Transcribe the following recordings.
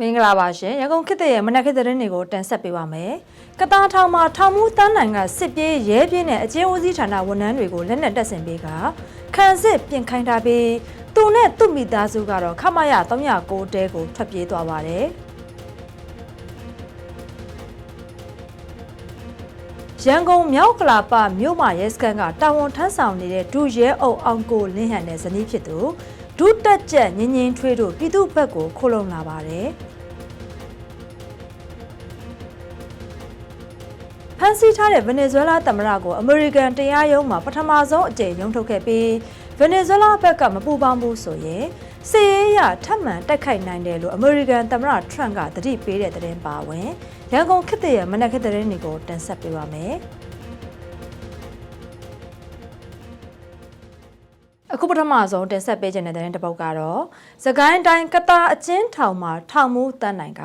မင်္ဂလာပါရှင်ရန်ကုန်ခေတ်ရဲ့မနက်ခင်းသတင်းတွေကိုတင်ဆက်ပေးပါမယ်။ကတားထောင်မှာထောင်မှုတန်းနိုင်ကစစ်ပြေးရဲပြင်းနဲ့အကျဉ်းဦးစီးဌာနဝန်ထမ်းတွေကိုလက်နက်တပ်ဆင်ပေးကခံစစ်ပြင်ခိုင်းထားပြီးသူနဲ့သူ့မိသားစုကတော့ခမရ309တဲကိုထွက်ပြေးသွားပါတယ်။ရန်ကုန်မြောက်ကလာပမြို့မှာရဲစခန်းကတာဝန်ထမ်းဆောင်နေတဲ့ဒုရဲအုပ်အောင်ကိုလင်းဟန်တဲ့ဇနီးဖြစ်သူဒုတက်ကျက်ငင်းငင်းထွေးတို့ပြည်သူ့ဘက်ကိုခိုးလုံလာပါတယ်။ဖန်ဆီးထားတဲ့ဗင်နီဇွဲလားသမ္မတကိုအမေရိကန်တရားရုံးမှာပထမဆုံးအကြိမ်ရုံးထုတ်ခဲ့ပြီးဗင်နီဇွဲလားဘက်ကမပူပေါင်းဘူးဆိုရင်စစ်ရေးအရထပ်မံတိုက်ခိုက်နိုင်တယ်လို့အမေရိကန်သမ္မတထရန့်ကသတိပေးတဲ့သတင်းပါဝင်ရန်ကုန်ခေတ်ရဲ့မနက်ခင်းသတင်းတွေကိုတင်ဆက်ပေးပါမယ်။အခုပထမဆုံးတင်ဆက်ပေးခြင်းတဲ့တဲ့ပုတ်ကတော့စကိုင်းတိုင်းကတာအချင်းထောင်မှာထောင်မှုတန်းနိုင်က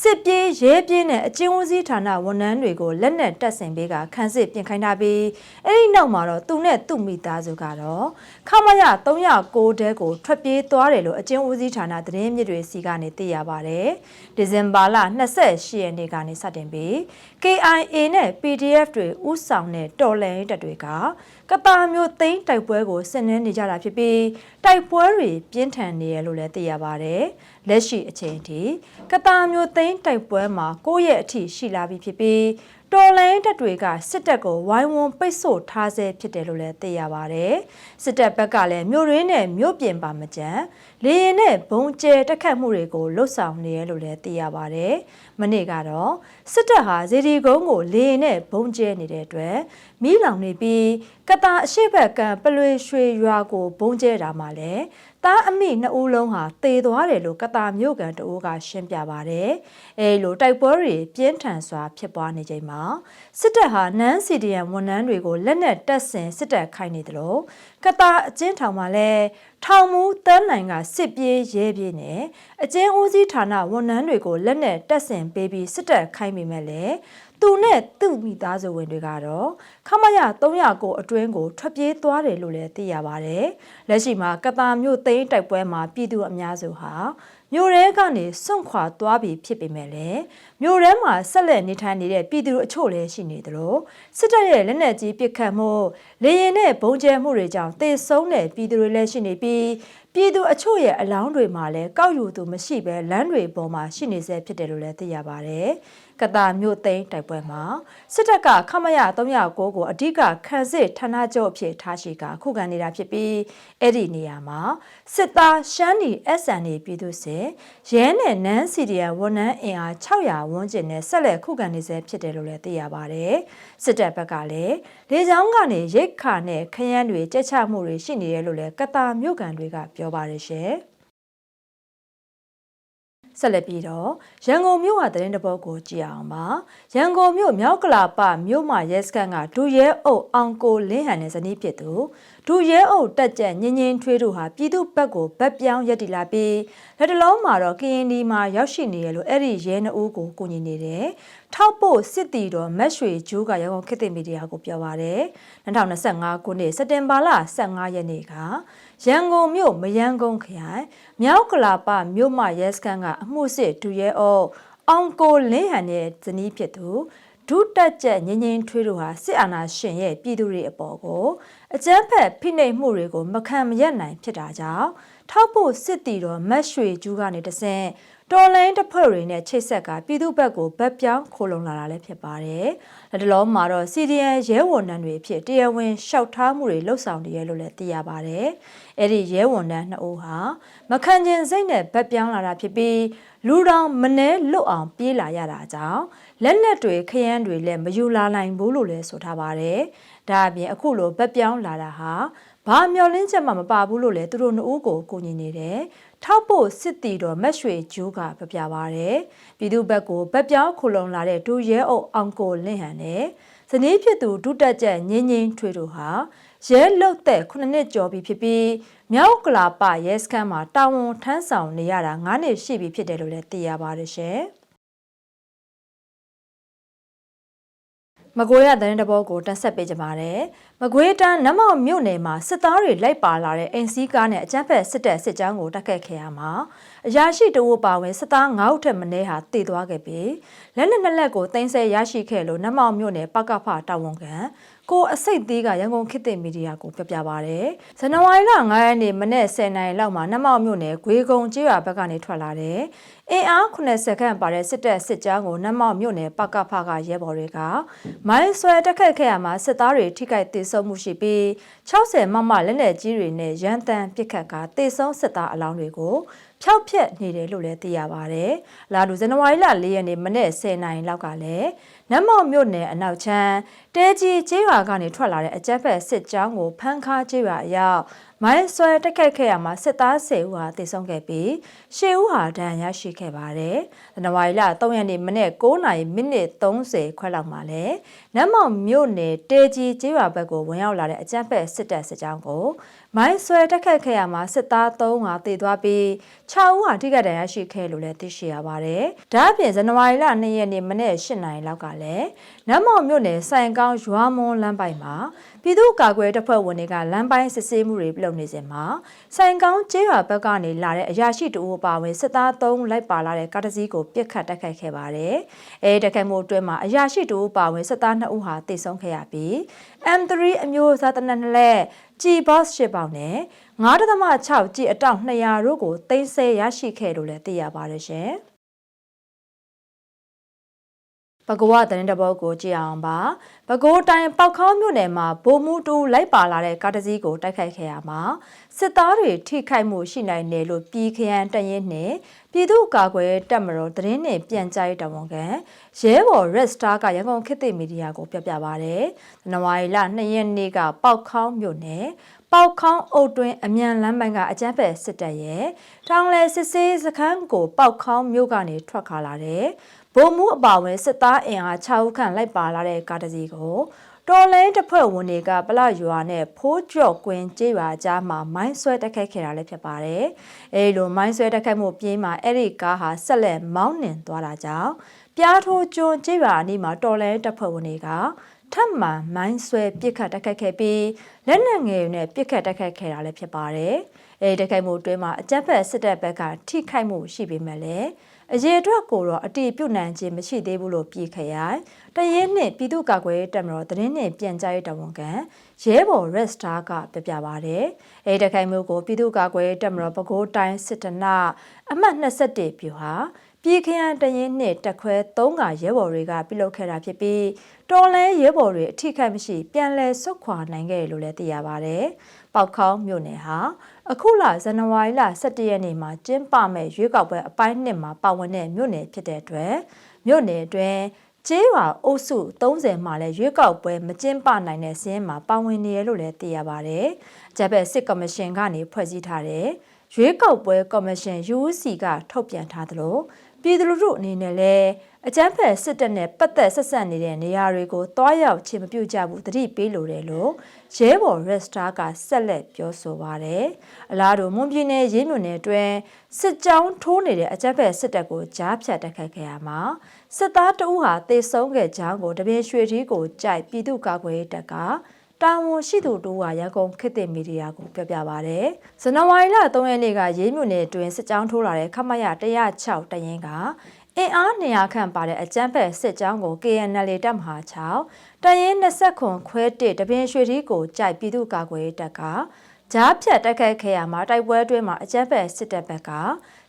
စစ်ပြေးရဲပြေးနဲ့အချင်းဦးစီးဌာနဝန်ထမ်းတွေကိုလက်နက်တပ်ဆင်ပေးကခန်းစစ်ပြင်ခိုင်းထားပြီးအဲ့ဒီနောက်မှာတော့သူနဲ့သူ့မိသားစုကတော့ခမရ309တဲကိုထွက်ပြေးသွားတယ်လို့အချင်းဦးစီးဌာနသတင်းမြစ်တွေစီကနေသိရပါတယ်။ဒီဇင်ဘာလ28ရက်နေ့ကနေစတင်ပြီး KIA နဲ့ PDF တွေဥဆောင်တဲ့တော်လှန်ရေးတပ်တွေကကတာမျိုးသိန်းတိုက်ပွဲကိုဆင်နွှဲနေကြတာဖြစ်ပြီးတိုက်ပွဲတွေပြင်းထန်နေရလို့လည်းသိရပါတယ်။လက်ရှိအချိန်ထိကတာမျိုးသိန်းတိုက်ပွဲမှာ9ရက်အထိရှိလာပြီဖြစ်ပြီးတော်လိုင်းတပ်တွေကစစ်တပ်ကိုဝိုင်းဝန်းပိတ်ဆို့ထားဆဲဖြစ်တယ်လို့လည်းသိရပါတယ်။စစ်တပ်ဘက်ကလည်းမြို့ရင်းနဲ့မြို့ပြင်ပါမကြမ်းလေရင်နဲ့ဘုံကျဲတက်ခတ်မှုတွေကိုလှုပ်ဆောင်နေရလို့လည်းသိရပါတယ်။မနေ့ကတော့စစ်တပ်ဟာဇေဒီကုန်းကိုလေရင်နဲ့ဘုံကျဲနေတဲ့အတွက်မီးလောင်နေပြီးကတာအရှိတ်ဘက်ကပလွေရွှေရွာကိုဘုံကျဲတာမှလည်းတားအမိ2ဦးလုံးဟာတေသွားတယ်လို့ကတာမြို့ကန်တအိုးကရှင်းပြပါတယ်။အဲလိုတိုက်ပွဲတွေပြင်းထန်စွာဖြစ်ပွားနေချိန်မှာစစ်တပ်ဟာနန်းစီဒီယန်ဝန်ထမ်းတွေကိုလက်နက်တပ်ဆင်စစ်တပ်ခိုင်းနေတယ်လို့ကတာအကျဉ်းထောင်မှာလည်းထောင်မှုတန်းနိုင်ကစစ်ပြေးရဲပြေးနဲ့အကျဉ်းဦးစီးဌာနဝန်ထမ်းတွေကိုလက်နက်တပ်ဆင်ပေးပြီးစစ်တပ်ခိုင်းမိမဲ့လေသူနဲ့သူ့မိသားစုဝင်တွေကတော့ခမရ309အတွင်းကိုထွက်ပြေးသွားတယ်လို့လည်းသိရပါတယ်။လက်ရှိမှာကတာမြို့သိန်းတိုက်ပွဲမှာပြည်သူအများစုဟာမြို့ရဲကနေစွန့်ခွာသွားပြီးဖြစ်ပေမဲ့လည်းမြို့ရဲမှာဆက်လက်နေထိုင်နေတဲ့ပြည်သူအချို့လည်းရှိနေသလိုစစ်တပ်ရဲ့လက်နက်ကြီးပစ်ခတ်မှုလေရင်နဲ့ဘုံကျဲမှုတွေကြောင့်တေဆုံးတဲ့ပြည်သူတွေလည်းရှိနေပြီးပြည်သူအချို့ရဲ့အလောင်းတွေမှာလည်းကောက်ယူသူမရှိဘဲလမ်းတွေပေါ်မှာရှိနေဆဲဖြစ်တယ်လို့လည်းသိရပါတယ်။ကတာမြို့သိန်းတိုက်ပွဲမှာစစ်တပ်ကခမရ309ကိုအဓိကခံစစ်ဌာနချုပ်အဖြစ်ထားရှိကခုခံနေတာဖြစ်ပြီးအဲ့ဒီနေရာမှာစစ်သားရှမ်းနီ SNA ပြည်သူစစ်ရဲနဲ့နန်းစီဒီယန်ဝန်ထမ်းအင်အား600ဝန်းကျင်နဲ့ဆက်လက်ခုခံနေဆဲဖြစ်တယ်လို့လည်းသိရပါတယ်။စစ်တပ်ဘက်ကလည်းလေကြောင်းကနေရိတ်ခါနဲ့ခရမ်းတွေကြက်ချမှုတွေရှိနေတယ်လို့လည်းကတာမြို့ကန်တွေကပြောပါတယ်ရှင်။ဆက်လက်ပြီးတော့ရန်ကုန်မြို့ဟာသတင်းတပုတ်ကိုကြည့်အောင်ပါရန်ကုန်မြို့မြောက်ကလာပမြို့မှာရဲစခန်းကဒုရဲအုပ်အောင်ကိုလင်းဟန်နဲ့ဇနီးဖြစ်သူဒုရဲအုပ်တက်ကျက်ငင်းငင်းထွေးတို့ဟာပြည်သူ့ဘက်ကိုဗတ်ပြောင်းရက်တည်လာပြီးလက်တလုံးမှာတော့ကရင်ဒီမှာရောက်ရှိနေရလို့အဲ့ဒီရဲနှအုပ်ကိုကူညီနေတယ်ထောက်ဖို့စစ်တီတော်မက်ရွှေဂျိုးကရန်ကုန်ခေတ်သစ်မီဒီယာကိုပြောပါရယ်2025ခုနှစ်စက်တင်ဘာလ15ရက်နေ့ကရန်ကုန်မြို့မရန်ကုန်ခရိုင်မြောက်ကလာပမြို့မှာရဲစခန်းကအမှုစစ်ဒုရဲအုပ်အောင်ကိုလင်းဟန်ရဲ့ဇနီးဖြစ်သူဒုတက်ကျက်ငင်းငင်းထွေးတို့ဟာစစ်အာဏာရှင်ရဲ့ပြည်သူတွေအပေါ်ကိုအကြမ်းဖက်ဖိနှိပ်မှုတွေကိုမခံမရပ်နိုင်ဖြစ်တာကြောင့်ထောက်ဖို့စစ်တီတော်မက်ရွှေဂျူးကနေတဆင့်တော်လိုင်းတပ်ဖွဲ့တွေနဲ့ချိတ်ဆက်ကပြည်သူ့ဘက်ကိုဗတ်ပြောင်းခိုးလုံလာတာလည်းဖြစ်ပါတယ်။လက်တလုံးမှာတော့ CDN ရဲဝန်ထမ်းတွေဖြစ်တရားဝင်လျှောက်ထားမှုတွေလှုပ်ဆောင်နေရလို့လည်းသိရပါတယ်။အဲ့ဒီရဲဝန်ထမ်း2ဦးဟာမခံကျင်စိတ်နဲ့ဗတ်ပြောင်းလာတာဖြစ်ပြီးလူတော်မနှဲလွတ်အောင်ပြေးလာရတာကြောင့်လက်နက်တွေခရမ်းတွေလည်းမယူလာနိုင်ဘူးလို့လည်းဆိုထားပါတယ်။ဒါအပြင်အခုလိုဗတ်ပြောင်းလာတာဟာဘာမျောလင်းချက်မှမပါဘူးလို့လည်းသူတို့2ဦးကိုကူညီနေတယ်။ထောက်ဖို့စစ်တီတော်မက်ရွှေဂျိုးကပြပြပါရယ်။ပြည်သူ့ဘက်ကိုဗတ်ပြောင်းခိုလုံလာတဲ့ဒုရဲအုပ်အောင်ကိုလင်းဟန်နဲ့ဇနီးဖြစ်သူဒုတက်ကျက်ငင်းငင်းထွေးတို့ဟာရဲလုတ်တဲ့9နှစ်ကျော်ပြီဖြစ်ပြီးမြောက်ကလာပရဲစခန်းမှာတာဝန်ထမ်းဆောင်နေရတာ9နှစ်ရှိပြီဖြစ်တယ်လို့လည်းသိရပါတယ်ရှင်။ မကွေးရတဲ့တဘောကိုတက်ဆက်ပေးကြပါတယ်။မကွေးတန်းနမောက်မြို့နယ်မှာစစ်သားတွေလိုက်ပါလာတဲ့အိမ်စီးကားနဲ့အကြမ်းဖက်စစ်တပ်စစ်ကြောင်းကိုတိုက်ခတ်ခဲ့ရမှာအရာရှိတအုပ်ပါဝင်စစ်သား9ဦးထက်မနည်းဟာတည်သွားခဲ့ပြီးလက်နက်နှစ်လက်ကိုတင်ဆက်ရရှိခဲ့လို့နမောက်မြို့နယ်ပကဖတာဝန်ခံကိုအစိတ်သေးကရန်ကုန်ခေတ်သစ်မီဒီယာကိုပြပြပါရတယ်။ဇန်နဝါရီလ9ရက်နေ့မနေ့10:00နာရီလောက်မှာနမောက်မြို့နယ်ဂွေကုံကျေးရွာဘက်ကနေထွက်လာတဲ့အင်အား80ခန့်ပါတဲ့စစ်တပ်စစ်ကြောင်းကိုနမောက်မြို့နယ်ပကဖကရဲဘော်တွေကမိုင်းဆွဲတက်ခတ်ခဲ့ရမှာစစ်သားတွေထိခိုက်ဒေဆုံးမှုရှိပြီး60မမလက်နက်ကြီးတွေနဲ့ရန်တမ်းပစ်ခတ်ကဒေဆုံးစစ်သားအလောင်းတွေကိုဖျောက်ဖျက်နေတယ်လို့လည်းသိရပါတယ်။လာလူဇန်နဝါရီလ4ရက်နေ့မနေ့10:00နာရီလောက်ကလည်းနမောက်မြို့နယ်အနောက်ချမ်းတဲကြီးကျေးရွာကနေထွက်လာတဲ့အကြမ်းဖက်စစ်ကြောင်းကိုဖမ်းခါကျေးရွာအရောက်မိုင်းဆွဲတက်ခတ်ခဲ့ရမှာစစ်သား10ဦးဟာသေဆုံးခဲ့ပြီး10ဦးဟာဒဏ်ရာရရှိခဲ့ပါတယ်။ဇန်နဝါရီလ3ရက်နေ့မနေ့9:30မိနစ်30ခွဲလောက်မှာလဲနမောက်မြို့နယ်တဲကြီးကျေးရွာဘက်ကိုဝင်ရောက်လာတဲ့အကြမ်းဖက်စစ်တပ်စစ်ကြောင်းကိုမိုင်းဆွဲတက်ခတ်ခဲ့ရမှာစစ်သား3ဦးဟာသေသွားပြီး6ဦးဟာထိခိုက်ဒဏ်ရာရှိခဲ့လို့လည်းသိရှိရပါတယ်။ဒါ့အပြင်ဇန်နဝါရီလ2ရက်နေ့မနေ့8:00နာရီလောက်ကလည်းနမောက်မြို့နယ်ဆိုင်ကောင်းရွာမွန်လမ်းပိုင်းမှာပြည်သူ့ကာကွယ်တပ်ဖွဲ့ဝင်တွေကလမ်းပိုင်းစစ်ဆေးမှုတွေပြုလုပ်နေစဉ်မှာဆိုင်ကောင်းကျေးရွာဘက်ကနေလာတဲ့အရာရှိတအုပ်ပါဝင်စစ်သား3ဦးလိုက်ပါလာတဲ့ကားတစ်စီးကိုပစ်ခတ်တိုက်ခိုက်ခဲ့ပါတယ်။အဲဒီတိုက်ခိုက်မှုအတွင်းမှာအရာရှိတအုပ်ပါဝင်စစ်သား2ဦးဟာသေဆုံးခဲ့ရပြီး M3 အမျိုးအစားတစ်နက်2လက်G box 8ပေါင်နဲ့9.6 G အတောင့်200တို့ကိုသိမ်းဆည်းရရှိခဲ့လို့လည်းသိရပါတယ်ရှင်။ပဲခူးသတင်းတပုတ်ကိုကြည့်အောင်ပါပဲခူးတိုင်းပောက်ခေါင်းမြို့နယ်မှာဗိုလ်မှူးတူလိုက်ပါလာတဲ့ကားတစ်စီးကိုတိုက်ခိုက်ခဲ့ရမှာစစ်သားတွေထိခိုက်မှုရှိနိုင်တယ်လို့ပြည်ခရိုင်တရင်နှင့်ပြည်သူ့ကာကွယ်တပ်မတော်သတင်းနှင့်ပြန်ကြားရေးတာဝန်ခံရဲဘော်ရက်စတာကရန်ကုန်ခေတ်သစ်မီဒီယာကိုပြပြပါရတယ်။ဇန်နဝါရီလ2ရက်နေ့ကပောက်ခေါင်းမြို့နယ်ပေါက်ခေါင်းအုပ်တွင်အမြန်လမ်းပိုင်းကအကြမ်းဖက်စစ်တပ်ရဲ့ထောင်လဲစစ်ဆေးစခန်းကိုပေါက်ခေါင်းမြို့ကနေထွက်ခါလာတဲ့ဗိုလ်မှူးအပါဝင်စစ်သားအင်အား6ဦးခန့်လိုက်ပါလာတဲ့ကားတစ်စီးကိုတော်လိုင်းတပ်ဖွဲ့ဝင်တွေကပလရွာနဲ့ဖိုးကျော့ကွင်းကျေးရွာကြားမှာမိုင်းဆွဲတိုက်ခိုက်ခဲ့တာလည်းဖြစ်ပါတယ်။အဲဒီလိုမိုင်းဆွဲတိုက်ခိုက်မှုပြင်းမှာအဲ့ဒီကားဟာဆက်လက်မောင်းနှင်သွားတာကြောင့်ပြားထိုးကျွန်းကျေးရွာအနီးမှာတော်လိုင်းတပ်ဖွဲ့ဝင်တွေကထပ်မံမိုင်းဆွဲပစ်ခတ်တိုက်ခိုက်ခဲ့ပြီးလက်နက်ငယ်တွေနဲ့ပစ်ခတ်တိုက်ခိုက်ခဲ့တာလည်းဖြစ်ပါတယ်။အဲဒီတိုက်ခိုက်မှုအတွင်းမှာအကြမ်းဖက်စစ်တပ်ဘက်ကထိခိုက်မှုရှိပေမဲ့လည်းအရေးအတွက်ကိုတော့အတိပြုတ်နိုင်ခြင်းမရှိသေးဘူးလို့ပြည်ခရိုင်တရင်နှင့်ပြည်သူ့ကာကွယ်ရေးတပ်မတော်သတင်းနှင့်ပြန်ကြားရေးတာဝန်ခံရဲဘော်ရက်စတာကပြပြပါရတယ်။အဲဒီတိုက်ခိုက်မှုကိုပြည်သူ့ကာကွယ်ရေးတပ်မတော်ပဲခူးတိုင်းစစ်တနအမှတ်21ပြူဟာပြည်ခရိုင်တရင်နှင့်တက်ခွဲ3ကရဲဘော်တွေကပြုလုပ်ခဲ့တာဖြစ်ပြီးတော်လဲရဲဘော်တွေအထိခိုက်မရှိပြန်လည်ဆုတ်ခွာနိုင်ခဲ့လို့လည်းသိရပါတယ်။ပေါက်ခေါင်းမြို့နယ်ဟာအခုလဇန်နဝါရီလ17ရက်နေ့မှာကျင်းပမဲ့ရွေးကောက်ပွဲအပိုင်း1မှာပါဝင်တဲ့မြို့နယ်ဖြစ်တဲ့အတွက်မြို့နယ်အတွင်းကျေးရွာအုပ်စု30မှာလည်းရွေးကောက်ပွဲမကျင်းပနိုင်တဲ့စည်းမှာပါဝင်နေရလို့လည်းသိရပါတယ်။ဂျပန်စစ်ကော်မရှင်ကနေဖွဲ့စည်းထားတဲ့ရွေးကောက်ပွဲကော်မရှင် UC ကထုတ်ပြန်ထားသလိုပြည်သူလူထုအနေနဲ့လည်းအကြမ်းဖက်စစ်တပ်နဲ့ပတ်သက်ဆက်ဆက်နေတဲ့နေရာတွေကိုတွားရောက်ခြင်းမပြုကြဘူးတတိပေးလိုတယ်လို့ရဲဘော်ရက်စတာကဆက်လက်ပြောဆိုပါတယ်။အလားတူမွန်ပြည်နယ်ရေးမြို့နယ်အတွင်းစစ်ကြောင်းထိုးနေတဲ့အကြမ်းဖက်စစ်တပ်ကိုကြားဖြတ်တိုက်ခိုက်ခဲ့ရမှာစစ်သားတအုပ်ဟာတေဆုံးခဲ့ကြောင်းကိုတပင်းရွှေထီးကိုကြိုက်ပြည်သူ့ကာကွယ်ရေးတပ်ကတာဝန်ရှိသူတို့ကရန်ကုန်ခေတ်သစ်မီဒီယာကိုပြပြပါရတယ်။ဇန်နဝါရီလ3ရက်နေ့ကရေးမြို့နယ်အတွင်းစစ်ကြောင်းထိုးလာတဲ့ခမရ106တရင်ကအင်အား200ခန့်ပါတဲ့အကြမ်းဖက်စစ်ကြောင်းကို KNL တပ်မဟာ6တရင်29ခွဲ1တပင်းရွှေထီးကိုကြိုက်ပြည်သူ့ကာကွယ်ရေးတပ်ကကြားဖြတ်တိုက်ခိုက်ခဲ့ရမှာတိုက်ပွဲအတွင်းမှာအကြမ်းဖက်စစ်တပ်ဘက်က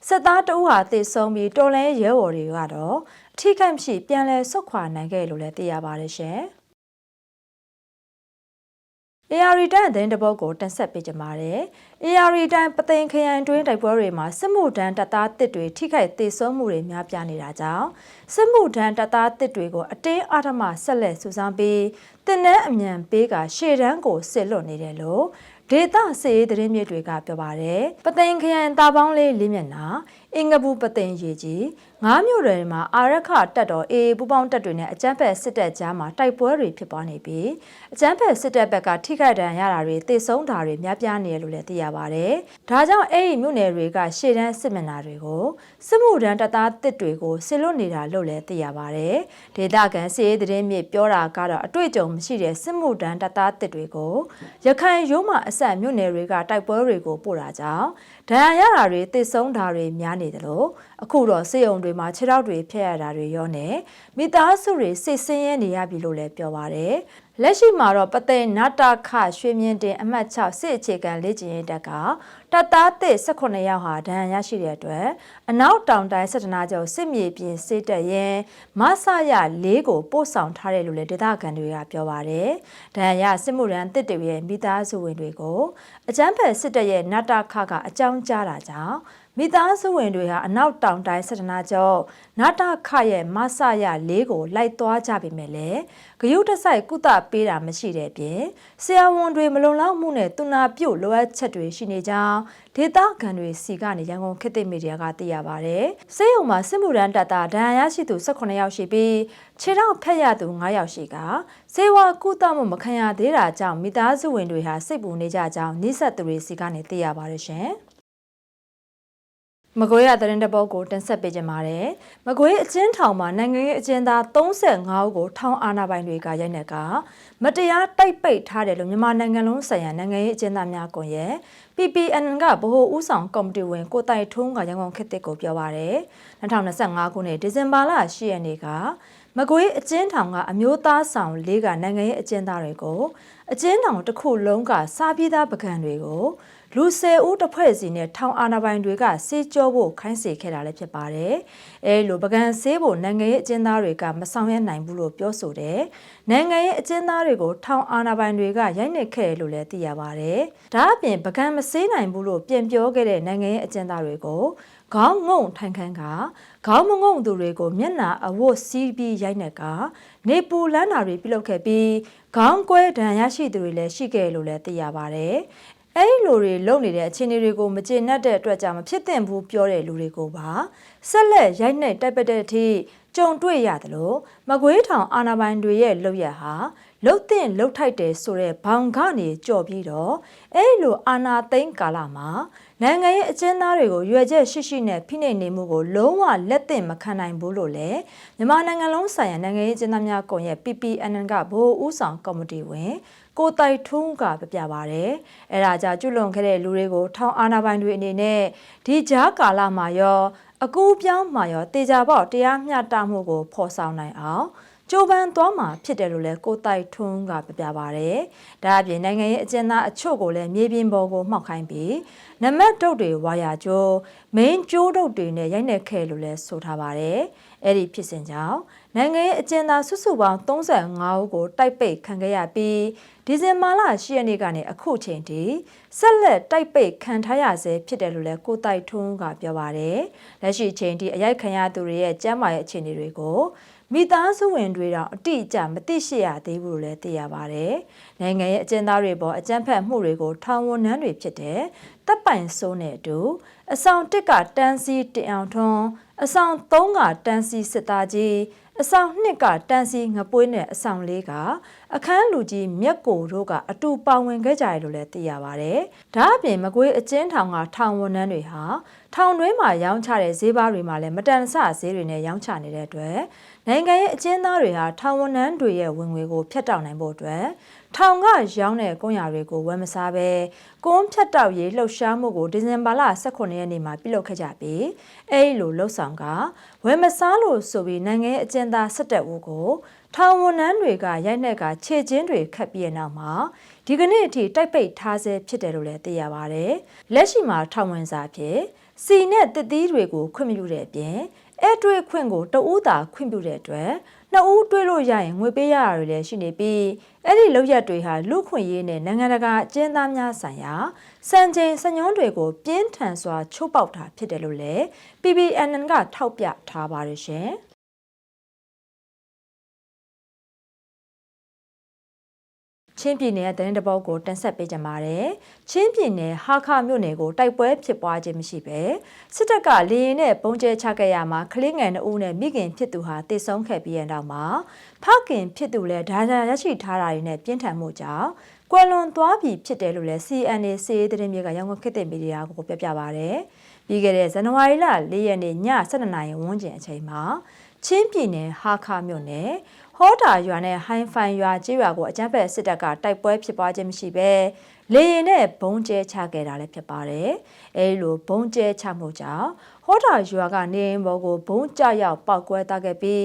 စစ်သားတအုပ်ဟာတေဆုံးပြီးတော်လဲရဲဘော်တွေကတော့အထိခိုက်မရှိပြန်လည်ဆုတ်ခွာနိုင်ခဲ့လို့လည်းသိရပါတယ်ရှင်။ AR တိုင်းအသတင်းတပုတ်ကိုတင်ဆက်ပေးကြပါမယ်။ AR တိုင်းပသိမ်ခရိုင်တွင်းတိုက်ပွဲတွေမှာစစ်မှုထမ်းတပ်သားတစ်တွေထိခိုက်ဒေဆုံးမှုတွေများပြားနေတာကြောင့်စစ်မှုထမ်းတပ်သားတစ်တွေကိုအတင်းအဓမ္မဆက်လက်စုဆောင်းပြီးတင်နန်းအမြန်ပေးကရှေ့တန်းကိုစစ်လွတ်နေတယ်လို့ဒေသစစ်ရေးသတင်းမြစ်တွေကပြောပါတယ်။ပသိမ်ခရိုင်တာပေါင်းလေးမျက်နှာ အင်္ဂပူပသိမ်ရေကြီး9မြို့တွေမှာအာရခတက်တော်အေပူပေါင်းတက်တွေနဲ့အကြမ်းဖက်စစ်တပ်ကြားမှာတိုက်ပွဲတွေဖြစ်ပွားနေပြီးအကြမ်းဖက်စစ်တပ်ဘက်ကထိခိုက်ဒဏ်ရာရတာတွေသေဆုံးတာတွေများပြားနေတယ်လို့လည်းသိရပါတယ်။ဒါကြောင့်အဲ့ဒီမြို့နယ်တွေကရှေ့တန်းစစ်မျက်နှာတွေကိုစစ်မှုထမ်းတပ်သားတစ်တွေကိုဆစ်လွတ်နေတာလို့လည်းသိရပါတယ်။ဒေသခံစစ်ရေးသတင်းမြစ်ပြောတာကတော့အတွေ့အကြုံမရှိတဲ့စစ်မှုထမ်းတပ်သားတစ်တွေကိုရခိုင်ရိုးမအဆက်မြို့နယ်တွေကတိုက်ပွဲတွေကိုပို့တာကြောင့်ဒဏ်ရာရတာတွေသေဆုံးတာတွေများနေတယ်လို့အခုတော့စေယုံတွေမှာခြေထောက်တွေဖျက်ရတာတွေရောနဲ့မိသားစုတွေစိတ်ဆင်းရဲနေရပြီလို့လည်းပြောပါတယ်။လက်ရှိမှာတော့ပသိမ်နာတာခရွှေမြင့်တင်အမှတ်6စစ်အခြေခံလေ့ကျင့်ရေးတပ်ကတပ်သားသစ်18ယောက်ဟာဒဏ်ရာရရှိတဲ့အတွက်အနောက်တောင်တိုင်းစစ်တနာကျော်စစ်မြေပြင်စစ်တပ်ရင်မဆရ4ကိုပို့ဆောင်ထားတယ်လို့လည်းဒေသခံတွေကပြောပါတယ်။ဒဏ်ရာစစ်မှုရန်တစ်တွေရဲ့မိသားစုဝင်တွေကိုအကြမ်းဖက်စစ်တပ်ရဲ့နာတာခကအကြောင်းကြားတာကြောင့်မိသားစုဝင်တွေဟာအနောက်တောင်တိုင်းစစ်တနာကျော်နာတာခရဲ့မဆရ4ကိုလိုက်သွားကြပေမဲ့လည်းဂယုတဆိုင်ကုသပေးတာမရှိတဲ့အပြင်ဆရာဝန်တွေမလုံလောက်မှုနဲ့တူနာပြုတ်လိုအပ်ချက်တွေရှိနေကြောင်းဒေသခံတွေစီကနေရန်ကုန်ခေတ်သစ်မီဒီယာကသိရပါဗျ။စေယုံမှာစစ်မှုရန်တပ်သားဒဏ်ရာရရှိသူ18ယောက်ရှိပြီးခြေထောက်ဖက်ရသူ9ယောက်ရှိကစေဝါကုသမှုမခံရသေးတာကြောင့်မိသားစုဝင်တွေဟာစိတ်ပူနေကြကြောင်းနှိစက်သူတွေစီကနေသိရပါတယ်ရှင်။မကွေးရသတင်းတပုတ်ကိုတင်ဆက်ပေးကြပါမယ်။မကွေးအကျဉ်းထောင်မှာနိုင်ငံရေးအကျဉ်းသား35ဦးကိုထောင်အာဏာပိုင်တွေကရိုက်နှက်ကမတရားတိုက်ပိတ်ထားတယ်လို့မြန်မာနိုင်ငံလုံးဆိုင်ရာနိုင်ငံရေးအကျဉ်းသားများကွန်ရက် PPN ကဗဟိုဦးဆောင်ကော်မတီဝင်ကိုတိုင်ထွန်းကရန်ကုန်ခေတ်သစ်ကိုပြောပါရယ်2025ခုနှစ်ဒီဇင်ဘာလ10ရက်နေ့ကမကွေးအကျဉ်းထောင်ကအမျိုးသားဆောင်၄ကနိုင်ငံရေးအကျဉ်းသားတွေကိုအကျဉ်းထောင်တစ်ခုလုံးကစားပြေးသားပကံတွေကိုလူ10ဦးတစ်ဖွဲ့စီနဲ့ထောင်အာဏာပိုင်တွေကစေးကြောဖို့ခိုင်းစေခဲ့တာလည်းဖြစ်ပါတယ်။အဲလိုပကံဆေးဖို့နိုင်ငံရေးအကျဉ်းသားတွေကမဆောင်ရွက်နိုင်ဘူးလို့ပြောဆိုတယ်။နိုင်ငံရေးအကျဉ်းသားတွေကိုထောင်အာဏာပိုင်တွေကရိုက်နှက်ခဲ့တယ်လို့လည်းသိရပါတယ်။ဒါအပြင်ပကံမဆေးနိုင်ဘူးလို့ပြန်ပြောခဲ့တဲ့နိုင်ငံရေးအကျဉ်းသားတွေကိုခေါင်းငုံထိုင်ခန်းကခေါင်းမငုံသူတွေကိုမျက်နှာအဝတ်စီးပြီးရိုက်နှက်ကနေပူလန်းတာတွေပြုလုပ်ခဲ့ပြီးခေါင်းကွဲဒဏ်ရရှိသူတွေလည်းရှိခဲ့လို့လည်းသိရပါတယ်။အဲ့ဒီလူတွေလုံနေတဲ့အခြေအနေတွေကိုမကျေနပ်တဲ့အတွက်ကြောင့်မဖြစ်သင့်ဘူးပြောတဲ့လူတွေကိုပါဆက်လက်ရိုက်နှက်တိုက်ပတ်တဲ့အထိကြုံတွေ့ရတယ်လို့မကွေးထောင်အာဏာပိုင်တွေရဲ့လုပ်ရဟာလှုပ်တဲ့လှုပ်ထိုက်တယ်ဆိုတဲ့ဘောင်ကနေကြော်ပြီးတော့အဲ့ဒီလိုအာဏာသိမ်းကာလမှာနိုင်ငံရေးအကျဉ်းသားတွေကိုရွေချက်ရှိရှိနဲ့ဖိနှိပ်နေမှုကိုလုံးဝလက်သင့်မခံနိုင်ဘူးလို့လည်းမြန်မာနိုင်ငံလုံးဆိုင်ရာနိုင်ငံရေးအကျဉ်းသားများကွန်ရက် PPN ကဗဟိုဦးဆောင်ကော်မတီဝင်ကိုတိုင်ထွန်းကပြပါတယ်။အဲဒါကြောင့်ကျွလွန်ခဲ့တဲ့လူတွေကိုထောင်အာဏာပိုင်တွေအနေနဲ့ဒီကြားကာလမှာရောအကူပြောင်းမှာရောတေချာပေါက်တရားမျှတမှုကိုဖော်ဆောင်နိုင်အောင်ကြိုးပမ်းသွားမှာဖြစ်တယ်လို့လည်းကိုတိုင်ထွန်းကပြပါတယ်။ဒါအပြင်နိုင်ငံရေးအကျဉ်းသားအချို့ကိုလည်းမြေပြင်ပေါ်ကိုမှောက်ခိုင်းပြီးနမတ်တုတ်တွေဝါယာကျိုးမိန်ကျိုးတုတ်တွေနဲ့ရိုက်နှက်ခဲ့လို့လည်းဆိုထားပါတယ်။အဲ့ဒီဖြစ်စဉ်ကြောင့်နိုင်ငံရေးအကျဉ်းသားစုစုပေါင်း35ဦးကိုတိုက်ပိတ်ခံခဲ့ရပြီးဒီဇင်ဘာလ10ရက်နေ့ကနေအခုချိန်ထိဆက်လက်တိုက်ပိတ်ခံထားရဆဲဖြစ်တယ်လို့လည်းကိုတိုင်ထွန်းကပြောပါတယ်။လက်ရှိချိန်ထိအရိုက်ခံရသူတွေရဲ့ကျန်းမာရေးအခြေအနေတွေကိုမိသားစုဝင်တွေတောင်အတိအကျမသိရှိရသေးဘူးလို့လည်းသိရပါတယ်။နိုင်ငံရဲ့အကျဉ်းသားတွေပေါ်အကြမ်းဖက်မှုတွေကိုထောင်ဝန်ထမ်းတွေဖြစ်တဲ့တပ်ပိုင်စိုးနဲ့အတူအဆောင်1ကတန်းစီတင်အောင်ထွန်းအဆောင်3ကတန်းစီစစ်သားကြီးအဆောင်2ကတန်းစီငပွေးနဲ့အဆောင်4ကအခန်းလူကြီးမြက်ကိုတို့ကအတူပါဝင်ခဲ့ကြတယ်လို့လည်းသိရပါတယ်။ဒါအပြင်မကွေးအကျဉ်းထောင်ကထောင်ဝန်ထမ်းတွေဟာထောင်တွင်းမှာရောင်းချတဲ့ဈေးဘားတွေမှာလည်းမတန်ဆဈေးတွေနဲ့ရောင်းချနေတဲ့အတွက်နိုင်ငံရဲ့အကျဉ်းသားတွေဟာထောင်ဝန်ထမ်းတွေရဲ့ဝင်ငွေကိုဖျက်တောက်နိုင်ဖို့အတွက်ထောင်ကရောင်းတဲ့ကွန်ရာတွေကိုဝယ်မစားပဲကွန်းဖြတ်တောက်ရေးလှုပ်ရှားမှုကိုဒီဇင်ဘာလ18ရက်နေ့မှာပြုလုပ်ခဲ့ကြပြီးအဲဒီလိုလှုပ်ဆောင်ကဝယ်မစားလို့ဆိုပြီးနိုင်ငံရဲ့အကျဉ်းသား17ဦးကိုထောင်ဝန်ထမ်းတွေကရိုက်နှက်ကခြေချင်းတွေခတ်ပြီးတဲ့နောက်မှာဒီကနေ့အထိတိုက်ပိတ်ထားဆဲဖြစ်တယ်လို့လည်းသိရပါတယ်။လက်ရှိမှာထောင်ဝင်စာဖြစ်စီနဲ့တစ်သီးတွေကိုခွင့်မပြုတဲ့အပြင်အဲ့တွေ့ခွင့်ကိုတဦးသာခွင့်ပြုတဲ့အတွက်နှစ်ဦးတွေ့လို့ရရင်ငွေပေးရတာတွေလည်းရှိနေပြီးအဲ့ဒီလောက်ရက်တွေဟာလူခွင့်ရေးနဲ့နိုင်ငံတကာအကျဉ်းသားများဆိုင်ရာစံချိန်စံညွှန်းတွေကိုပြင်းထန်စွာချိုးပေါက်တာဖြစ်တယ်လို့လည်း PPN ကထောက်ပြထားပါတယ်ရှင်။ ချင်းပြည်နယ်သတင်းတပုတ်ကိုတင်ဆက်ပေးကြပါမယ်။ချင်းပြည်နယ်ဟာခမြို့နယ်ကိုတိုက်ပွဲဖြစ်ပွားခြင်းမရှိပဲစစ်တပ်ကလေရင်နဲ့ပုံကျဲချခဲ့ရမှာကလေးငယ်2ဦးနဲ့မိခင်ဖြစ်သူဟာတေဆုံးခဲ့ပြီးတဲ့နောက်မှာဖခင်ဖြစ်သူလည်းဒါဇာရရှိထားတာတွေနဲ့ပြင်းထန်မှုကြောင့်ကွယ်လွန်သွားပြီဖြစ်တယ်လို့လည်း CNA စီးသတင်းမြေကရောင်းခေတ်တဲ့မီဒီယာကိုပြပြပါရယ်။ပြီးခဲ့တဲ့ဇန်နဝါရီလ4ရက်နေ့ည7:00နာရီဝန်းကျင်အချိန်မှာချင်းပြည်နယ်ဟာခမြို့နယ်ဟောတာရွာနဲ့ဟိုင်ဖိုင်ရွာကျေးရွာကိုအကြမ်းဖက်စစ်တပ်ကတိုက်ပွဲဖြစ်ပွားခြင်းမရှိပဲလေရင်နဲ့ဘုံကျဲချခဲ့တာလည်းဖြစ်ပါတယ်။အဲဒီလိုဘုံကျဲချမှုကြောင့်ဟောတာရွာကနေအိမ်ပေါ်ကိုဘုံကျရောက်ပောက်ကွဲသွားခဲ့ပြီး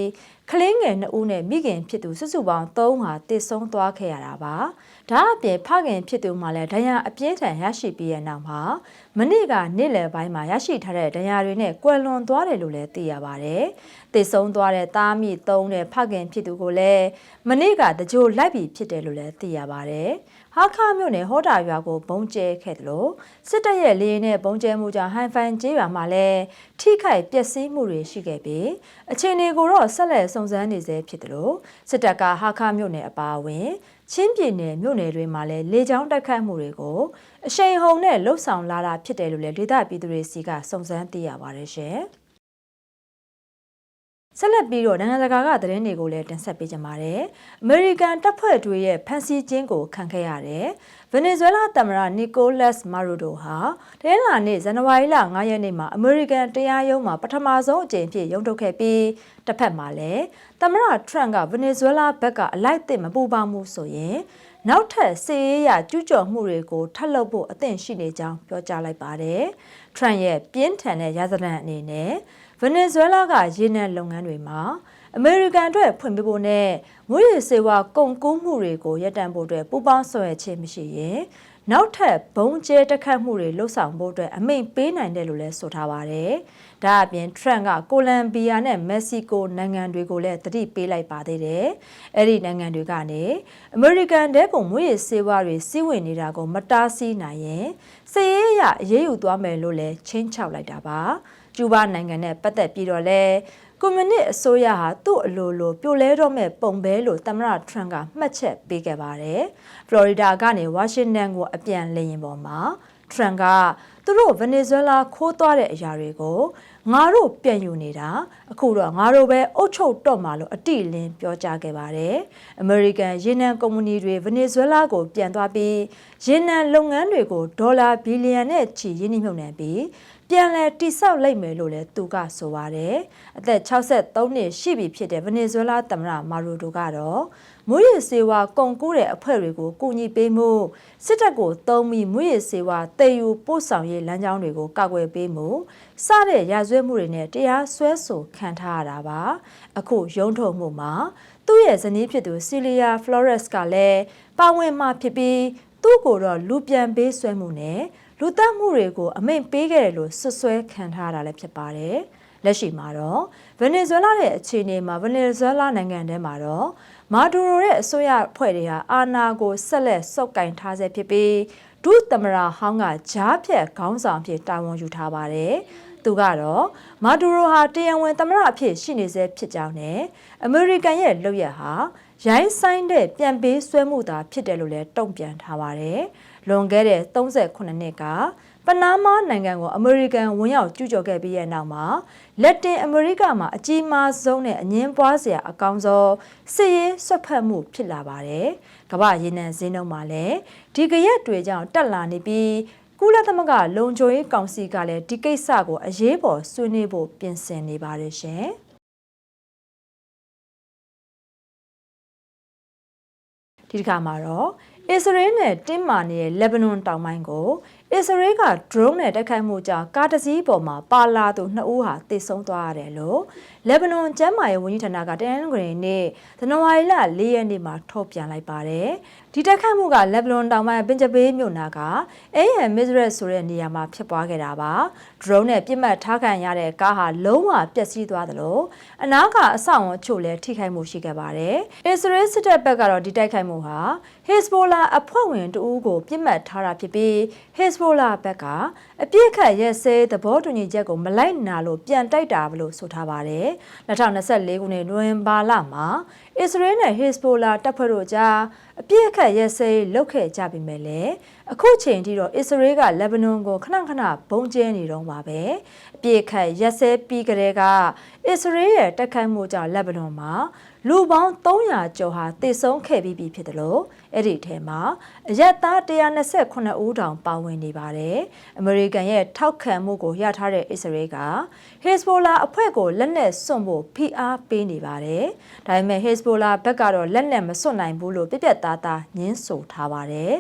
ကလေးငယ်2ဦးနဲ့မိခင်ဖြစ်သူစုစုပေါင်း3ဦးဟာတေဆုံးသွားခဲ့ရတာပါ။ဒါအပြင်ဖခင်ဖြစ်သူမှလည်းဒဏ်ရာအပြင်းထန်ရရှိပြီးတဲ့နောက်မှာမနေ့ကနေ့လယ်ပိုင်းမှာရရှိထားတဲ့ဒဏ်ရာတွေနဲ့ကွယ်လွန်သွားတယ်လို့လည်းသိရပါတယ်။တေဆုံးသွားတဲ့သားမိ3နဲ့ဖခင်ဖြစ်သူကိုလည်းမနေ့ကတကြိုလိုက်ပြီးဖြစ်တယ်လို့လည်းသိရပါတယ်။ဟာခမြို့နယ်ဟောတာရွာကိုဘုံကျဲခဲ့တယ်လို့စစ်တပ်ရဲ့လေရင်နဲ့ဘုံကျဲမှုကြောင့်ဟိုင်ဖိုင်ကျေးရွာမှာလည်းထိခိုက်ပျက်စီးမှုတွေရှိခဲ့ပြီးအခြေအနေကိုတော့ဆက်လက်စုံစမ်းနေဆဲဖြစ်တယ်လို့စစ်တပ်ကဟာခမြို့နယ်အပါအဝင်ချင်းပြည်နယ်မြို့နယ်တွေမှာလည်းလေကြောင်းတိုက်ခတ်မှုတွေကိုအရှိန်ဟုန်နဲ့လှုပ်ဆောင်လာတာဖြစ်တယ်လို့လည်းဒေသပြည်သူတွေစီကစုံစမ်းသိရပါတယ်ရှင်။ဆက်လက်ပြီးတော့နိုင်ငံတကာကသတင်းတွေကိုလည်းတင်ဆက်ပေးကြပါမယ်။အမေရိကန်တပ်ဖွဲ့တွေရဲ့ဖမ်းဆီးခြင်းကိုခံခဲ့ရတဲ့ဗင်နီဇွဲလားသမ္မတနီကိုလတ်စ်မာရိုဒိုဟာတနင်္လာနေ့ဇန်နဝါရီလ9ရက်နေ့မှာအမေရိကန်တရားရုံးမှာပထမဆုံးအကြိမ်ဖြစ်ရုံးထုတ်ခဲ့ပြီးတစ်ဖက်မှာလည်းသမ္မတထရန့်ကဗင်နီဇွဲလားဘက်ကအလိုက်အသင့်မပူပေါင်းမှုဆိုရင်နောက်ထပ်စစ်ရေးရကျူးကျော်မှုတွေကိုထပ်လုပ်ဖို့အသင့်ရှိနေကြောင်းပြောကြားလိုက်ပါတယ်။ထရန့်ရဲ့ပြင်းထန်တဲ့ရာဇသံအနေနဲ့ဗင်နီဇွဲလားကရေနံလုပ်ငန်းတွေမှာအမေရိကန်အတွက်ဖွင့်ပြဖို့နဲ့မွေးရစေဝါကုန်ကူးမှုတွေကိုရပ်တန့်ဖို့အတွက်ပူးပေါင်းဆောင်ရွက်ခြင်းမရှိရင်နောက်ထပ်ဘုံကျဲတက်ခတ်မှုတွေလှုပ်ဆောင်ဖို့အတွက်အမိန့်ပေးနိုင်တယ်လို့လည်းဆိုထားပါတယ်။ဒါအပြင်ထရန့်ကကိုလံဘီယာနဲ့မက္ကဆီကိုနိုင်ငံတွေကိုလည်းတတိပေးလိုက်ပါသေးတယ်။အဲ့ဒီနိုင်ငံတွေကနေအမေရိကန်တဲ့ပုံမွေးရစေဝါတွေစီးဝင်နေတာကိုမတားဆီးနိုင်ရင်စစ်ရေးအရအရေးယူသွားမယ်လို့လည်းချင်းချောက်လိုက်တာပါ။ကျူးဘားနိုင်ငံနဲ့ပတ်သက်ပြီးတော့လဲကွန်မြူနစ်အစိုးရဟာသူ့အလိုလိုပြိုလဲတော့မဲ့ပုံပဲလို့သမ္မတထရန့်ကမှတ်ချက်ပေးခဲ့ပါတယ်။ဖလော်ရီဒါကနေဝါရှင်တန်ကိုအပြန်လေယာဉ်ပေါ်မှာထရန့်ကသူတို့ဗင်နီဇွဲလားခိုးသွားတဲ့အရာတွေကိုငါတို့ပြန်ယူနေတာအခုတော့ငါတို့ပဲအုပ်ချုပ်တော့မှာလို့အတိအလင်းပြောကြားခဲ့ပါတယ်။အမေရိကန်ရေနံကုမ္ပဏီတွေဗင်နီဇွဲလားကိုပြန်သွားပြီးရေနံလုပ်ငန်းတွေကိုဒေါ်လာဘီလီယံနဲ့ချီရင်းနှီးမြှုပ်နှံပြီးပြန်လည်တိဆောက်လိုက်မယ်လို့လည်းသူကဆိုပါတယ်။အသက်63နှစ်ရှိပြီဖြစ်တဲ့ဗင်နီဇွဲလားသမ္မတမာရိုဒိုကတော့မွေးရစေဝါကုန်ကူးတဲ့အဖွဲ့တွေကိုကူညီပေးမှုစစ်တပ်ကိုသုံးပြီးမွေးရစေဝါတည်ယူပို့ဆောင်ရေးလမ်းကြောင်းတွေကိုကာကွယ်ပေးမှုစတဲ့ရာဇဝတ်မှုတွေနဲ့တရားစွဲဆိုခံထားရတာပါ။အခုရုံးထုတ်မှုမှာသူ့ရဲ့ဇနီးဖြစ်သူဆီလီယာဖလော်ရက်စ်ကလည်းပါဝင်မှဖြစ်ပြီးသူ့ကိုတော့လူပြန်ပေးဆွဲမှုနဲ့လူသတ်မှုတွေကိုအမိန့်ပေးခဲ့တယ်လို့ဆွဆွဲခံထားတာလည်းဖြစ်ပါတယ်။လက်ရှိမှာတော့ဗင်နီဇွဲလားရဲ့အခြေအနေမှာဗင်နီဇွဲလားနိုင်ငံထဲမှာတော့မာဒူရိုရဲ့အစိုးရအဖွဲ့တွေဟာအာဏာကိုဆက်လက်ဆုပ်ကိုင်ထားဆဲဖြစ်ပြီးဒုသမ္မတဟောင်းကဂျားဖြတ်ခေါင်းဆောင်ဖြစ်တာဝန်ယူထားပါတယ်။သူကတော့မာဒူရိုဟာတရားဝင်သမ္မတအဖြစ်ရှိနေဆဲဖြစ်ကြောင်းနဲ့အမေရိကန်ရဲ့လုပ်ရက်ဟာရိုင်းဆိုင်တဲ့ပြန်ပေးဆွဲမှုသာဖြစ်တယ်လို့လည်းတုံ့ပြန်ထားပါတယ်။လွန်ခဲ့တဲ့38နှစ်ကပနားမားနိုင်ငံကိုအမေရိကန်ဝင်ရောက်ကျူးကျော်ခဲ့ပြီးတဲ့နောက်မှာလက်တင်အမေရိကမှာအကြီးမားဆုံးနဲ့အငင်းပွားစရာအကောင်းဆုံးစစ်ရေးဆွတ်ဖက်မှုဖြစ်လာပါတယ်။ကမ္ဘာရေနံဈေးနှုန်းမှာလည်းဒီကရက်တွေကြောင့်တက်လာနေပြီးကုလသမဂ္ဂလုံခြုံရေးကောင်စီကလည်းဒီကိစ္စကိုအရေးပေါ်ဆွေးနွေးဖို့ပြင်ဆင်နေပါတယ်ရှင်။ဒီတစ်ခါမှာတော့အစ္စရေးနဲ့တင်းမာနေတဲ့လက်ဘနွန်တောင်ပိုင်းကိုအစ္စရေးက drone နဲ့တိုက်ခိုက်မှုကြောင့်ကားတစ်စီးပေါ်မှာပါလာသူ2ဦးဟာသေဆုံးသွားရတယ်လို့လက်ဘနွန်ကျန်းမာရေးဝန်ကြီးဌာနကတနင်္ဂနွေနေ့ဇန်နဝါရီလ4ရက်နေ့မှာထုတ်ပြန်လိုက်ပါတယ်။ဒီတိုက်ခိုက်မှုကလက်ဘနွန်တောင်ပိုင်းပင်ဂျဘေးမြို့နာကအေယန်မစ်ရက်ဆိုတဲ့နေရာမှာဖြစ်ပွားခဲ့တာပါ။ drone နဲ့ပြစ်မှတ်ထားခံရတဲ့ကားဟာလုံးဝပျက်စီးသွားသလိုအနားကအဆောက်အုံအချို့လည်းထိခိုက်မှုရှိခဲ့ပါတယ်။အစ္စရေးစစ်တပ်ဘက်ကတော့ဒီတိုက်ခိုက်မှုဟာဟစ်ဇ်ဘိုလာအဖွဲ့ဝင်တဦးကိုပြစ်မှတ်ထားတာဖြစ်ပြီးဟစ်ဇ်ဘိုလာဘက်ကအပြစ်ခတ်ရဲစဲသဘောတူညီချက်ကိုမလိုက်နာလို့ပြန်တိုက်တာလို့ဆိုထားပါတယ်။2024ခုနှစ်နိုဝင်ဘာလမှာအစ္စရေးနဲ့ဟစ်ဇ်ဘိုလာတပ်ဖွဲ့တို့ကြား အပြည့်အခက်ရဲစဲလောက်ခဲ့ကြပြီမဲ့လေအခုချိန်ထိတော့အစ္စရေးကလက်ဘနွန်ကိုခဏခဏဘုံကျဲနေတော့ပါပဲအပြည့်အခက်ရဲစဲပြီးကြတဲ့ကအစ္စရေးရဲ့တက်ခိုက်မှုကြောင့်လက်ဘနွန်မှာလူပေါင်း300ကျော်ဟာတေဆုံးခဲ့ပြီးဖြစ်တယ်လို့အဲ့ဒီထဲမှာအရက်သား129ဦးတောင်ပါဝင်နေပါတယ်အမေရိကန်ရဲ့ထောက်ခံမှုကိုရထားတဲ့အစ္စရေးက Hezbollah အဖွဲ့ကိုလက်နက်စွန့်ဖို့ဖိအားပေးနေပါတယ်ဒါပေမဲ့ Hezbollah ဘက်ကတော့လက်နက်မစွန့်နိုင်ဘူးလို့ပြပြသားသားညင်းဆိုထားပါတယ်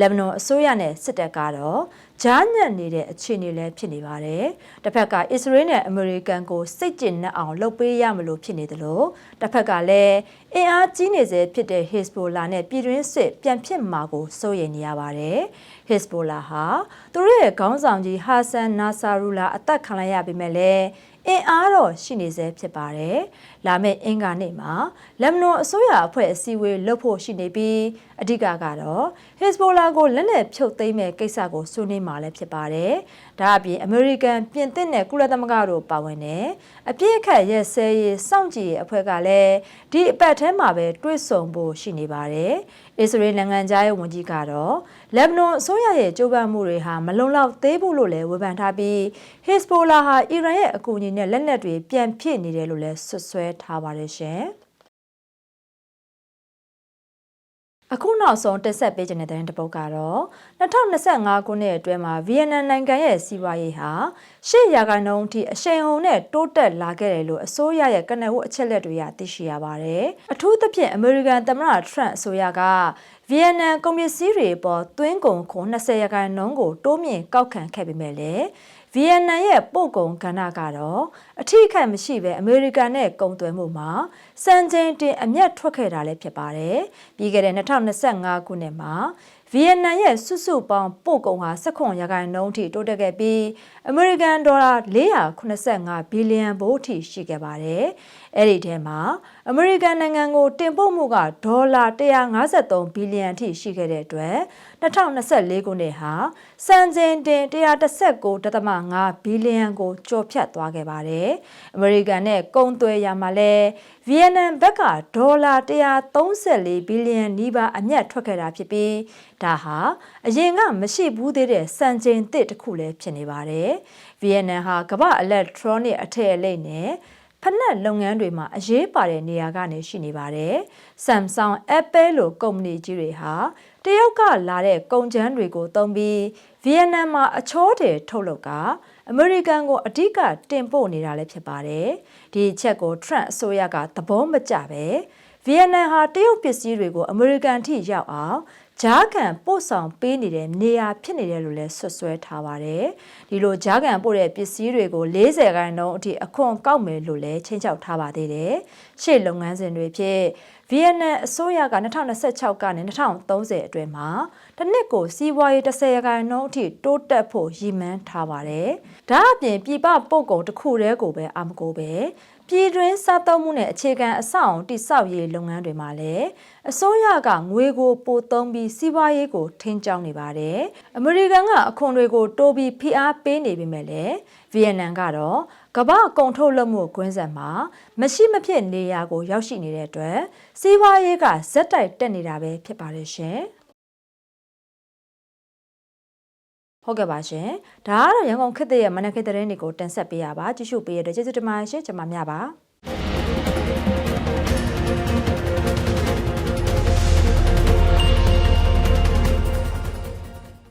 လက်ဘနွန်အစိုးရနဲ့စစ်တပ်ကတော့ကြားညက်နေတဲ့အခြေအနေလည်းဖြစ်နေပါတယ်။တစ်ဖက်ကအစ္စရေးနဲ့အမေရိကန်ကိုစိတ်ကျဉ်နှံ့အောင်လုပ်ပေးရမလို့ဖြစ်နေတယ်လို့တစ်ဖက်ကလည်းအင်အားကြီးနေစေဖြစ်တဲ့ Hezbollah နဲ့ပြည်တွင်းစစ်ပြန်ဖြစ်မှာကိုစိုးရိမ်နေရပါတယ်။ Hezbollah ဟာသူတို့ရဲ့ခေါင်းဆောင်ကြီး Hassan Nasrallah အသက်ခံလိုက်ရပေမဲ့လည်းအင်အားတော့ရှိနေစေဖြစ်ပါတယ်။လာမယ့်အင်္ဂါနေ့မှာလက်ဘနွန်အစိုးရအဖွဲ့အစည်းအဝေးလုပ်ဖို့ရှိနေပြီးအဓိကကတော့ Hezbollah ကိုလက်နက်ဖြုတ်သိမ်းမဲ့ကိစ္စကိုဆွေးနွေးမှာလည်းဖြစ်ပါတယ်။ဒါအပြင်အမေရိကန်ပြင်သစ်နဲ့ကုလသမဂ္ဂတို့ပါဝင်တဲ့အပြည့်အခက်ရဲစဲရေးစောင့်ကြည့်ရေးအဖွဲ့ကလည်းဒီအပတ်ထဲမှာပဲတွေ့ဆုံဖို့ရှိနေပါတယ်။အစ္စရေးနိုင်ငံသားရဲ့ဝန်ကြီးကတော့လက်ဘနွန်အစိုးရရဲ့ကြိုးပမ်းမှုတွေဟာမလုံလောက်သေးဘူးလို့လည်းဝေဖန်ထားပြီး Hezbollah ဟာအီရန်ရဲ့အကူအညီနဲ့လက်နက်တွေပြန်ဖြည့်နေတယ်လို့လည်းဆွဆွဲထားပါတယ်ရှင်။အခုနောက်ဆုံးတက်ဆက်ပေးခြင်းတဲ့တဲ့ပုတ်ကတော့2025ခုနှစ်အတွင်းမှာဗီယက်နမ်နိုင်ငံရဲ့စီးပွားရေးဟာ8%အထိအရှိန်အဟုန်နဲ့တိုးတက်လာခဲ့တယ်လို့အစိုးရရဲ့ကနဦးအချက်လက်တွေကသိရှိရပါတယ်။အထူးသဖြင့်အမေရိကန်သမ္မတထရန့်အစိုးရကဗီယက်နမ်ကုန်ပစ္စည်းတွေပေါ်သွင်းကုန်ခွန်20%ကိုတိုးမြင့်ကောက်ခံခဲ့ပေမဲ့လည်းဗီယက်နမ်ရဲ့ပို့ကုန်ကဏ္ဍကတော့အထိခိုက်မရှိဘဲအမေရိကန်နဲ့ကုန်သွယ်မှုမှာစံချိန်တင်အမျက်ထွက်ခဲ့တာလည်းဖြစ်ပါတယ်။ပြီးခဲ့တဲ့2025ခုနှစ်မှာဗီယက်နမ်ရဲ့စုစုပေါင်းပို့ကုန်ဟာ19%အထိတိုးတက်ခဲ့ပြီးအမေရိကန်ဒေါ်လာ485ဘီလီယံဘိုးအထိရှိခဲ့ပါတယ်။အဲ့ဒီထဲမှာအမေရိကန်နိုင်ငံကိုတင်ပို့မှုကဒေါ်လာ153ဘီလီယံအထိရှိခဲ့တဲ့အတွက်2024ခုနှစ်ဟာစံချိန်တင်119.5ဘီလီယံကိုကျော်ဖြတ်သွားခဲ့ပါတယ်။အမေရိကန်နဲ့ကုန်သွယ်ရာမှာလည်းဗီယက်နမ်ဘက်ကဒေါ်လာ134ဘီလီယံနီးပါးအမြတ်ထွက်ခဲ့တာဖြစ်ပြီးဒါဟာအရင်ကမရှိဘူးသေးတဲ့စံချိန်သစ်တစ်ခုလည်းဖြစ်နေပါတယ်။ဗီယက်နမ်ဟာကမ္ဘာအီလက်ထရောနစ်အထည်အလိပ်နဲ့ဖက်နက်လုပ်ငန်းတွေမှာအရေးပါတဲ့နေရာကနေရှိနေပါတယ်။ Samsung, Apple လိုကုမ္ပဏီကြီးတွေဟာတရုတ်ကလာတဲ့ကုန်ကျန်းတွေကိုသုံးပြီးဗီယက်နမ်မှာအချောထည်ထုတ်လုပ်ကအမေရိကန်ကိုအဓိကတင်ပို့နေတာလည်းဖြစ်ပါတယ်။ဒီအချက်ကိုထရန့်အစိုးရကသဘောမကျပဲဗီယက်နမ်ဟာတရုတ်ပစ္စည်းတွေကိုအမေရိကန်ထိရောက်အောင်ဂျားကန်ပို့ဆောင်ပေးနေတဲ့နေရာဖြစ်နေတယ်လို့လည်းဆွဆွဲထားပါတယ်။ဒီလိုဂျားကန်ပို့တဲ့ပစ္စည်းတွေကို40%အထိအခွန်ကောက်မယ်လို့လည်းချိန်ချောက်ထားပါသေးတယ်။ရှေ့လုပ်ငန်းစဉ်တွေဖြစ်ဗီယက်နမ်အစိုးရက2026ကနေ2030အတွင်းမှာတစ်နှစ်ကိုစီးပွားရေး10%အထိတိုးတက်ဖို့ရည်မှန်းထားပါတယ်။ဒါအပြင်ပြည်ပပို့ကုန်တစ်ခုတည်းကိုပဲအာမကိုပဲပြည်တွင်းစားသုံးမှုနဲ့အခြေခံအဆောက်အုံတိစောက်ရေးလုပ်ငန်းတွေမှာလည်းအစိုးရကငွေကိုပိုသုံးပြီးစီးပွားရေးကိုထိန်းကျောင်းနေပါတယ်။အမေရိကန်ကအခွန်တွေကိုတိုးပြီးဖိအားပေးနေပေမဲ့လည်းဗီယက်နမ်ကတော့ကမ္ဘာကုန်ထုတ်လုပ်မှုကွင်းဆက်မှာမရှိမဖြစ်နေရာကိုရောက်ရှိနေတဲ့အတွက်စီးပွားရေးကဇက်တိုက်တက်နေတာပဲဖြစ်ပါတယ်ရှင်။ဟုတ်ကဲ့ပါရှင်ဒါကတော့ရန်ကုန်ခေတ်သစ်ရဲ့မနက်ခင်းသတင်းတွေကိုတင်ဆက်ပေးရပါကြည့်ရှုပေးရတဲ့ကျေးဇူးတင်ပါတယ်ရှင်ကျွန်မမြပါ